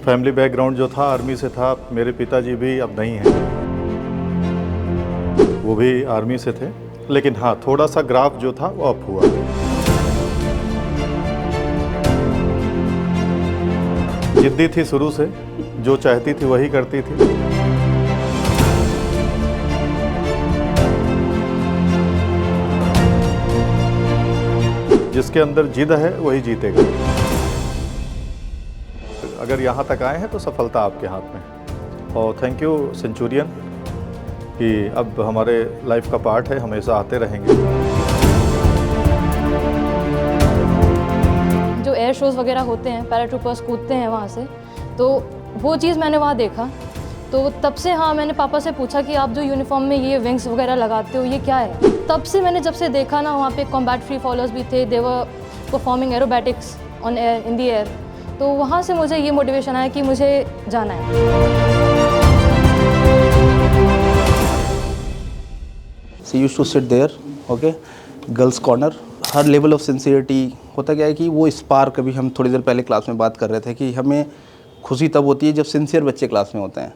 Family background जो था army से था। मेरे पिताजी भी अब नहीं हैं, वो भी आर्मी से थे, लेकिन हाँ थोड़ा सा ग्राफ जो था वो अप हुआ। जिद्दी थी शुरू से, जो चाहती थी वही करती थी। जिसके अंदर जिद है वही जीतेगा। अगर यहाँ तक आए हैं तो सफलता आपके हाथ में है। और थैंक यू सेंचुरियन कि अब हमारे लाइफ का पार्ट है, हमेशा आते रहेंगे। जो एयर शोज़ वगैरह होते हैं, पैराट्रूपर्स कूदते हैं वहाँ से, तो वो चीज़ मैंने वहाँ देखा। तो तब से हाँ मैंने पापा से पूछा कि आप जो यूनिफॉर्म में ये विंग्स वगैरह लगाते हो ये क्या है। तब से मैंने जब से देखा ना, वहाँ पे कॉम्बैट फ्री फॉलोअर्स भी थे, they were performing aerobatics on air in the air. तो वहाँ से मुझे ये मोटिवेशन आया कि मुझे जाना है। She used to sit there, okay, girls corner. हर लेवल ऑफ सिंसियरिटी होता क्या है कि वो स्पार्क, अभी हम थोड़ी देर पहले क्लास में बात कर रहे थे कि हमें खुशी तब होती है जब सिंसियर बच्चे क्लास में होते हैं,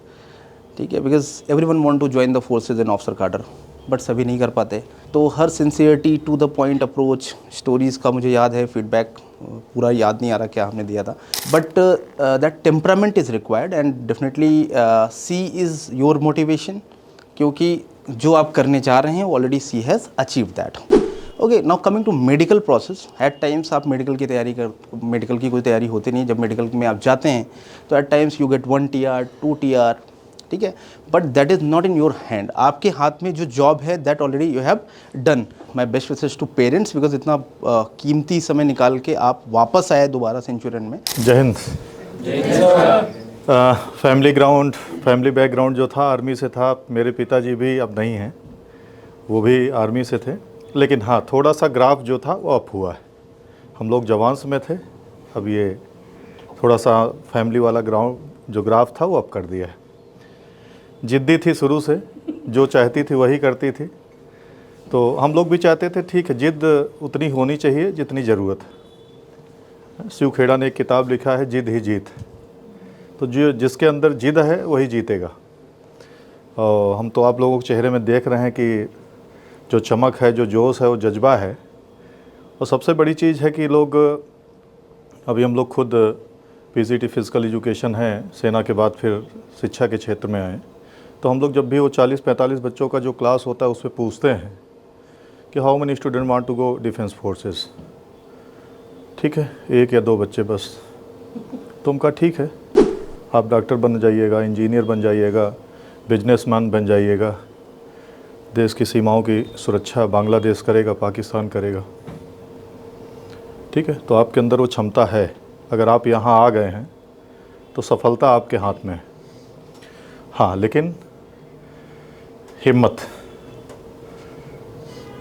ठीक है, because everyone want to join the forces in officer cadre, but सभी नहीं कर पाते। तो हर sincerity, to the point approach, stories का मुझे याद है, फीडबैक पूरा याद नहीं आ रहा क्या हमने दिया था, but that temperament is required and definitely she is your motivation, क्योंकि जो आप करने जा रहे हैं already she has achieve that. Okay, now coming to medical process. At times आप मेडिकल की कोई तैयारी होती नहीं। जब मेडिकल में आप जाते हैं तो at times you get 1 TR 2 TR, ठीक है, but that is not in your hand. आपके हाथ में जो जॉब है that already you have done. My best wishes to parents, because इतना कीमती समय निकाल के आप वापस आए दोबारा सेंचुरियन में। जय हिंद। फैमिली बैकग्राउंड जो था आर्मी से था। मेरे पिताजी भी अब नहीं हैं, वो भी आर्मी से थे, लेकिन हाँ थोड़ा सा ग्राफ जो था वो अप हुआ है। हम लोग जवान्स में थे, अब ये थोड़ा सा फैमिली वाला जो ग्राफ था वो अप कर दिया है। जिद्दी थी शुरू से, जो चाहती थी वही करती थी। तो हम लोग भी चाहते थे, ठीक है, जिद उतनी होनी चाहिए जितनी ज़रूरत है। शिव खेड़ा ने एक किताब लिखा है, जिद ही जीत। तो जिसके अंदर जिद है वही जीतेगा। और हम तो आप लोगों के चेहरे में देख रहे हैं कि जो चमक है, जो जोश है, वो जज्बा है। और सबसे बड़ी चीज़ है कि लोग, अभी हम लोग खुद PCT फिज़िकल एजुकेशन है, सेना के बाद फिर शिक्षा के क्षेत्र में आए। तो हम लोग जब भी वो 40-45 बच्चों का जो क्लास होता है उसमें पूछते हैं कि how many student want to go defence forces, ठीक है, 1 या 2 बच्चे बस। तो उनका ठीक है, आप डॉक्टर बन जाइएगा, इंजीनियर बन जाइएगा, बिजनेसमैन बन जाइएगा, देश की सीमाओं की सुरक्षा बांग्लादेश करेगा, पाकिस्तान करेगा, ठीक है। तो आपके अंदर वो क्षमता है। अगर आप यहाँ आ गए हैं तो सफलता आपके हाथ में है। हाँ, लेकिन हिम्मत।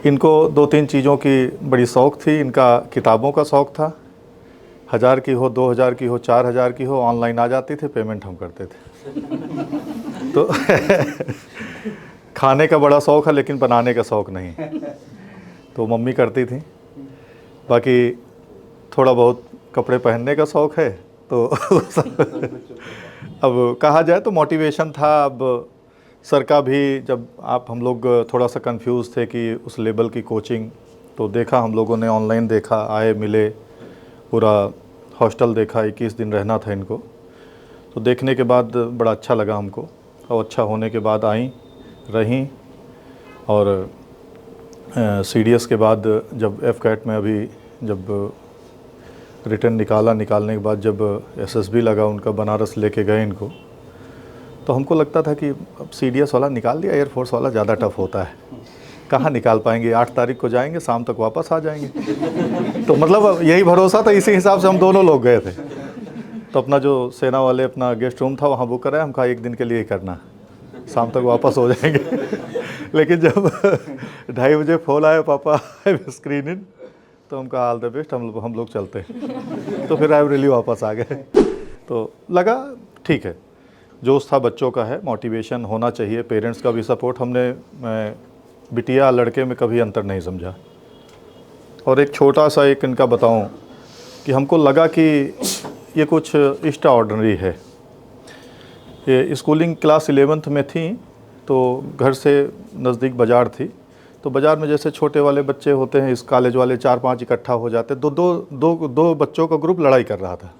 इनको 2-3 चीज़ों की बड़ी शौक़ थी। इनका किताबों का शौक़ था। 1000 की हो, 2000 की हो, 4000 की हो, ऑनलाइन आ जाती थी, पेमेंट हम करते थे। तो खाने का बड़ा शौक़ है, लेकिन बनाने का शौक़ नहीं। तो मम्मी करती थी। बाकी थोड़ा बहुत कपड़े पहनने का शौक़ है। तो अब कहा जाए तो मोटिवेशन था। अब सर का भी, जब हम लोग थोड़ा सा कंफ्यूज थे कि उस लेवल की कोचिंग, तो देखा हम लोगों ने, ऑनलाइन देखा, आए मिले, पूरा हॉस्टल देखा, 21 दिन रहना था इनको। तो देखने के बाद बड़ा अच्छा लगा हमको, और अच्छा होने के बाद आई रहीं। और CDS के बाद जब FCAT में अभी जब रिटर्न निकालने के बाद जब SSB लगा उनका, बनारस लेके गए इनको, तो हमको लगता था कि अब CDS वाला निकाल दिया, एयरफोर्स वाला ज़्यादा टफ होता है, कहाँ निकाल पाएंगे, 8 तारीख को जाएंगे, शाम तक वापस आ जाएंगे। तो मतलब यही भरोसा था, इसी हिसाब से हम दोनों लोग गए थे। तो अपना जो सेना वाले अपना गेस्ट रूम था वहाँ बुक कराया, हम कहा 1 दिन के लिए ही करना, शाम तक वापस हो जाएंगे। लेकिन जब 2:30 बजे फ़ोन आया, पापा स्क्रीन इन, तो हम कहा ऑल द बेस्ट, हम लोग चलते हैं। तो फिर रियली वापस आ गए। तो लगा ठीक है, जोश था बच्चों का है, मोटिवेशन होना चाहिए, पेरेंट्स का भी सपोर्ट। मैं बिटिया लड़के में कभी अंतर नहीं समझा। और एक छोटा सा एक इनका बताऊं कि हमको लगा कि ये कुछ एक्स्ट्रा ऑर्डिनरी है। ये स्कूलिंग क्लास 11th में थी, तो घर से नज़दीक बाज़ार थी, तो बाज़ार में जैसे छोटे वाले बच्चे होते हैं, इस कॉलेज वाले 4-5 इकट्ठा हो जाते, दो बच्चों का ग्रुप लड़ाई कर रहा था।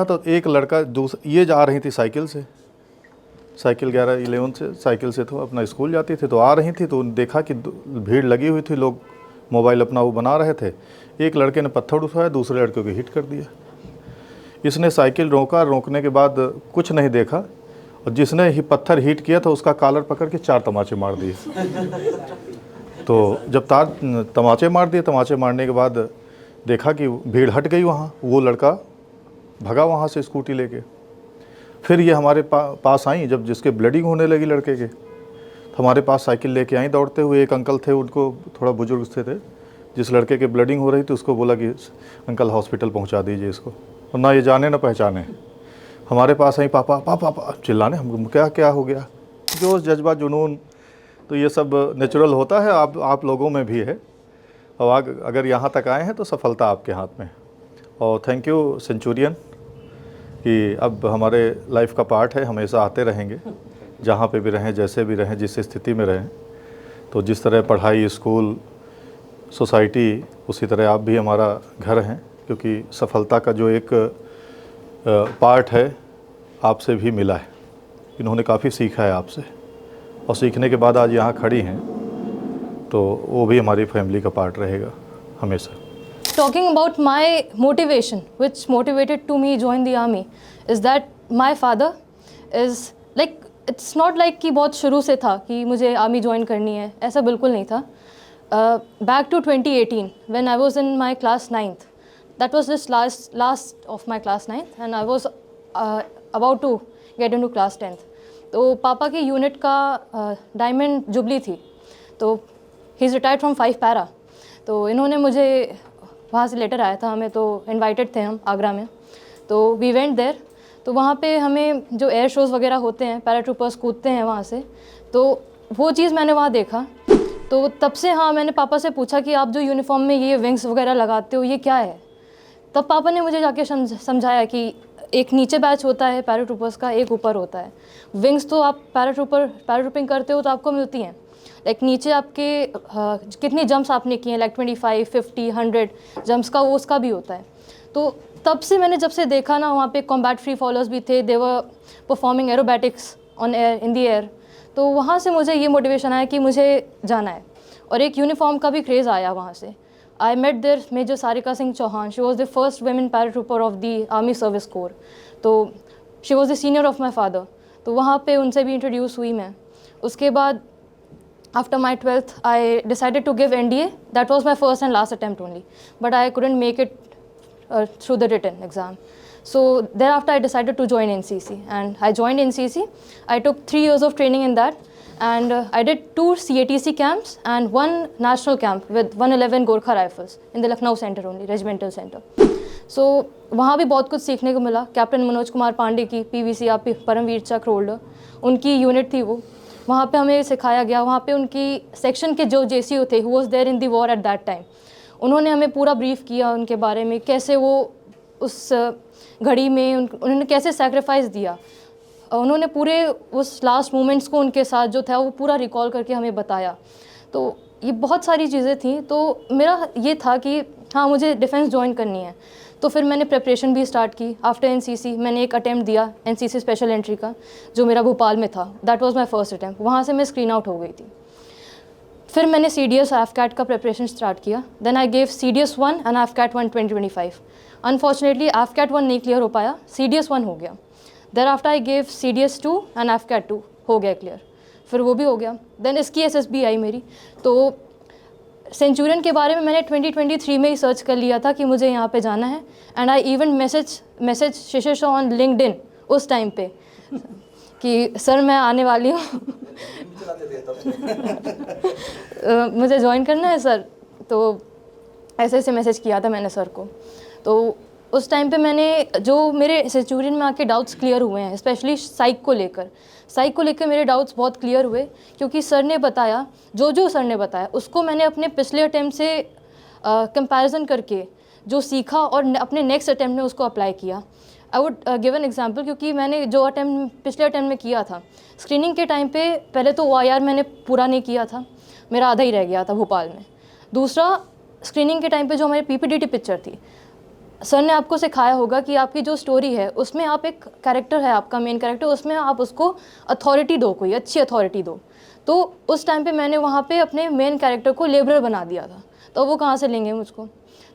तो एक लड़का ये जा रही थी साइकिल से, साइकिल 11 से साइकिल से तो अपना स्कूल जाती थी, तो आ रही थी, तो देखा कि भीड़ लगी हुई थी, लोग मोबाइल अपना वो बना रहे थे। एक लड़के ने पत्थर उठाया, दूसरे लड़के को हिट कर दिया। इसने साइकिल रोका, रोकने के बाद कुछ नहीं देखा, और जिसने ही पत्थर हिट किया था उसका कॉलर पकड़ के 4 तमाचे मार दिए। तो जब तमाचे मारने के बाद देखा कि भीड़ हट गई, वहाँ वो लड़का भगा वहाँ से स्कूटी लेके। फिर ये हमारे पास आई, जब जिसके ब्लीडिंग होने लगी लड़के के, तो हमारे पास साइकिल लेके आई दौड़ते हुए। एक अंकल थे, उनको थोड़ा बुजुर्ग थे, जिस लड़के के ब्लीडिंग हो रही थी उसको बोला कि अंकल हॉस्पिटल पहुंचा दीजिए इसको, और ना ये जाने ना पहचाने। हमारे पास आई, पापा पापा पापा चिल्लाने, हमको क्या हो गया। जोश जज्बा जुनून तो ये सब नेचुरल होता है, आप लोगों में भी है, और अगर यहाँ तक आए हैं तो सफलता आपके हाथ में। और थैंक यू सेंचुरियन कि अब हमारे लाइफ का पार्ट है, हमेशा आते रहेंगे, जहाँ पे भी रहें, जैसे भी रहें, जिस स्थिति में रहें। तो जिस तरह पढ़ाई, स्कूल, सोसाइटी, उसी तरह आप भी हमारा घर हैं, क्योंकि सफलता का जो एक पार्ट है आपसे भी मिला है। इन्होंने काफ़ी सीखा है आपसे, और सीखने के बाद आज यहाँ खड़ी हैं, तो वो भी हमारी फैमिली का पार्ट रहेगा हमेशा। Talking about my motivation, which motivated to me join the army, is that my father is like, it's not like कि बहुत शुरू से था कि मुझे आर्मी ज्वाइन करनी है, ऐसा बिल्कुल नहीं था। Back to 2018 when I was in my class 9th, that was just last of my class 9th, and I was about to get into class 10th. तो पापा की यूनिट का डायमंड जुबली थी, तो he is retired from 5 para. तो इन्होंने मुझे वहाँ से लेटर आया था हमें, तो इनवाइटेड थे हम आगरा में, तो वी वेंट देयर। तो वहाँ पे हमें जो एयर शोज़ वगैरह होते हैं, पैराट्रूपर्स कूदते हैं वहाँ से, तो वो चीज़ मैंने वहाँ देखा। तो तब से हाँ, मैंने पापा से पूछा कि आप जो यूनिफॉर्म में ये विंग्स वगैरह लगाते हो, ये क्या है। तब पापा ने मुझे जाके समझाया कि एक नीचे बैच होता है पैराट्रूपर्स का, एक ऊपर होता है। विंग्स तो आप पैराट्रूपिंग करते हो तो आपको मिलती हैं, लाइक नीचे आपके कितनी जंप्स आपने किए हैं, लाइक 25, 50, 100 जंप्स का, वो उसका भी होता है। तो तब से मैंने जब से देखा ना, वहाँ पे कॉम्बैट फ्री फॉलोअर्स भी थे, they were performing aerobatics on air, in the air. तो वहाँ से मुझे ये मोटिवेशन आया कि मुझे जाना है, और एक यूनिफॉर्म का भी क्रेज़ आया वहाँ से। I met there major Sarika Singh Chauhan, she was the first women paratrooper of the army service corps, तो she was the senior of my father. तो वहाँ पे उनसे भी इंट्रोड्यूस हुई मैं। उसके बाद after my 12th, I decided to give NDA. That was my first and last attempt only, but I couldn't make it through the written exam. So thereafter I decided to join NCC, and I joined NCC. I took 3 years of training in that, and I did 2 CATC camps and 1 national camp with 111 Gorkha Rifles in the Lucknow center only, regimental center. So वहाँ भी बहुत कुछ सीखने को मिला। Captain Manoj Kumar Pandey की PVC आप परमवीर चक्र होल्डर, उनकी यूनिट थी वो, वहाँ पे हमें सिखाया गया। वहाँ पे उनकी सेक्शन के जो JCO थे, who was there in the war at that time, उन्होंने हमें पूरा ब्रीफ किया उनके बारे में, कैसे वो उस घड़ी में उन्होंने कैसे सेक्रीफाइस दिया। उन्होंने पूरे उस लास्ट मोमेंट्स को उनके साथ जो था वो पूरा रिकॉल करके हमें बताया। तो ये बहुत सारी चीज़ें थी। तो मेरा ये था कि हाँ, मुझे डिफेंस ज्वाइन करनी है। तो फिर मैंने प्रिपरेशन भी स्टार्ट की। आफ्टर NCC मैंने एक अटैम्प्ट दिया NCC स्पेशल एंट्री का, जो मेरा भोपाल में था। That was my first attempt. वहाँ से मैं स्क्रीन आउट हो गई थी। फिर मैंने CDS AFCAT का प्रिपरेशन स्टार्ट किया। Then I gave CDS 1 and AFCAT 1 2025। Unfortunately AFCAT 1 नहीं क्लियर हो पाया, CDS 1 हो गया। There after I gave CDS 2 and AFCAT 2 हो गया क्लियर, फिर वो भी हो गया। देन इसकी SSB आई मेरी। तो सेंचुरियन के बारे में मैंने 2023 में ही सर्च कर लिया था कि मुझे यहाँ पे जाना है, and I even message Shishir on LinkedIn उस टाइम पे कि सर मैं आने वाली हूँ मुझे ज्वाइन करना है सर। तो ऐसे मैसेज किया था मैंने सर को। तो उस टाइम पे मैंने जो मेरे सेंचुरियन में आके डाउट्स क्लियर हुए हैं, स्पेशली साइक को लेकर मेरे डाउट्स बहुत क्लियर हुए, क्योंकि सर ने बताया जो सर ने बताया उसको मैंने अपने पिछले अटैम्प्ट से कंपैरिजन करके जो सीखा और अपने नेक्स्ट अटैम्प्ट में उसको अप्लाई किया। I would give an example, क्योंकि मैंने जो अटैम्प्ट पिछले अटैम्प्ट में किया था स्क्रीनिंग के टाइम पे, पहले तो OIR मैंने पूरा नहीं किया था, मेरा आधा ही रह गया था भोपाल में। दूसरा, स्क्रीनिंग के टाइम पे जो हमारी PPDT पिक्चर थी, सर ने आपको सिखाया होगा कि आपकी जो स्टोरी है उसमें आप एक कैरेक्टर है, आपका मेन कैरेक्टर, उसमें आप उसको अथॉरिटी दो, कोई अच्छी अथॉरिटी दो। तो उस टाइम पे मैंने वहाँ पे अपने मेन कैरेक्टर को लेबरर बना दिया था, तो वो कहाँ से लेंगे मुझको।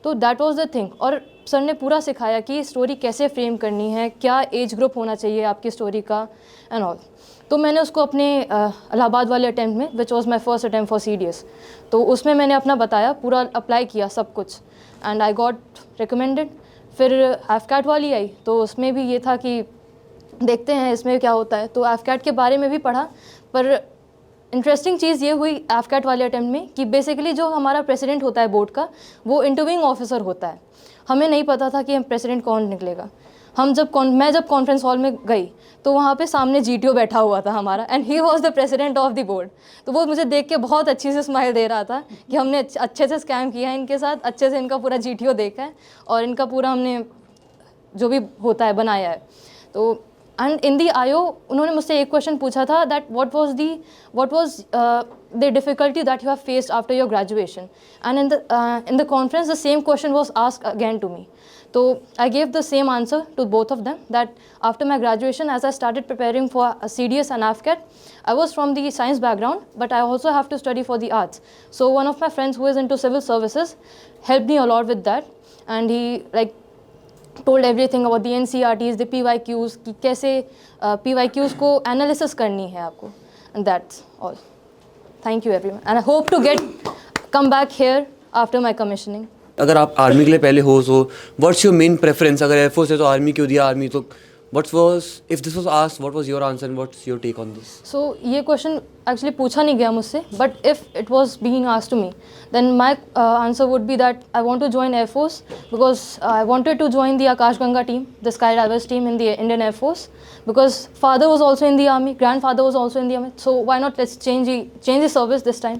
तो दैट वाज द थिंग। और सर ने पूरा सिखाया कि स्टोरी कैसे फ्रेम करनी है, क्या एज ग्रुप होना चाहिए आपकी स्टोरी का एंड ऑल। तो मैंने उसको अपने इलाहाबाद वाले अटैम्प्ट में, which was my first attempt for CDS, तो उसमें मैंने अपना बताया, पूरा अप्लाई किया सब कुछ, एंड आई गॉट रिकमेंडेड। फिर AFCAT वाली आई, तो उसमें भी ये था कि देखते हैं इसमें क्या होता है। तो AFCAT के बारे में भी पढ़ा, पर इंटरेस्टिंग चीज़ ये हुई AFCAT वाले अटैम्प्ट में कि बेसिकली जो हमारा प्रेसिडेंट होता है बोर्ड का, वो इंटरव्यूइंग ऑफिसर होता है। हमें नहीं पता था कि हम प्रेसिडेंट कौन निकलेगा। मैं जब कॉन्फ्रेंस हॉल में गई तो वहाँ पे सामने GTO बैठा हुआ था हमारा, and he was the president of the board. तो वो मुझे देख के बहुत अच्छी से स्माइल दे रहा था कि हमने अच्छे से स्कैम किया है इनके साथ, अच्छे से इनका पूरा GTO देखा है और इनका पूरा हमने जो भी होता है बनाया है। तो एंड इन दी IO उन्होंने मुझसे एक क्वेश्चन पूछा था, that what was the difficulty that you have faced after your graduation, and in the conference the same question was asked again to me. So I gave the same answer to both of them, that after my graduation, as I started preparing for a CDS and AFCAT, I was from the science background, but I also have to study for the arts. So one of my friends who is into civil services helped me a lot with that, and he like told everything about the NCERTs, the PYQs, कि कैसे PYQs को analysis करनी है आपको, and that's all. Thank you everyone, and I hope to come back here after my commissioning. अगर आप army के लिए पहले हो व्हाट्स योर मेन प्रेफरेंस? अगर एयरफोर्स है तो आर्मी क्यों दिया? आर्मी तो what was, if this was asked, what was your answer and what's your take on this? So ये क्वेश्चन एक्चुअली पूछा नहीं गया मुझसे, but if it was being asked to me, then my answer would be that I want to join air force because I wanted to join the Akashganga team, the sky divers team in the Indian air force, because father was also in the army, grandfather was also in the army, so why not let's change the service this time,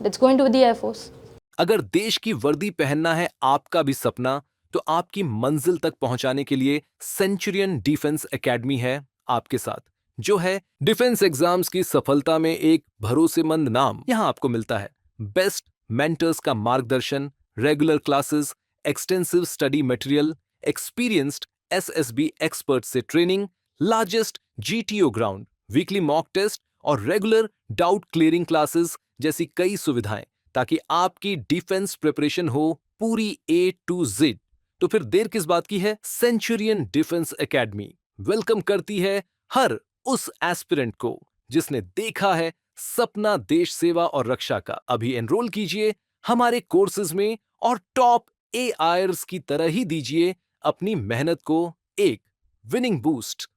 let's go into the air force. अगर देश की वर्दी पहनना है आपका भी सपना, तो आपकी मंजिल तक पहुंचाने के लिए सेंचुरियन डिफेंस एकेडमी है आपके साथ, जो है डिफेंस एग्जाम्स की सफलता में एक भरोसेमंद नाम। यहां आपको मिलता है बेस्ट मेंटर्स का मार्गदर्शन, regular classes, extensive study material, experienced SSB expert से training, largest GTO ground, weekly mock test और रेगुलर डाउट क्लियरिंग क्लासेस जैसी कई सुविधाएं, ताकि आपकी डिफेंस प्रिपरेशन हो पूरी A to Z। तो फिर देर किस बात की है? सेंचुरियन डिफेंस एकेडमी वेलकम करती है हर उस एस्पिरेंट को जिसने देखा है सपना देश सेवा और रक्षा का। अभी एनरोल कीजिए हमारे कोर्सेज में और टॉप AIRs की तरह ही दीजिए अपनी मेहनत को एक विनिंग बूस्ट।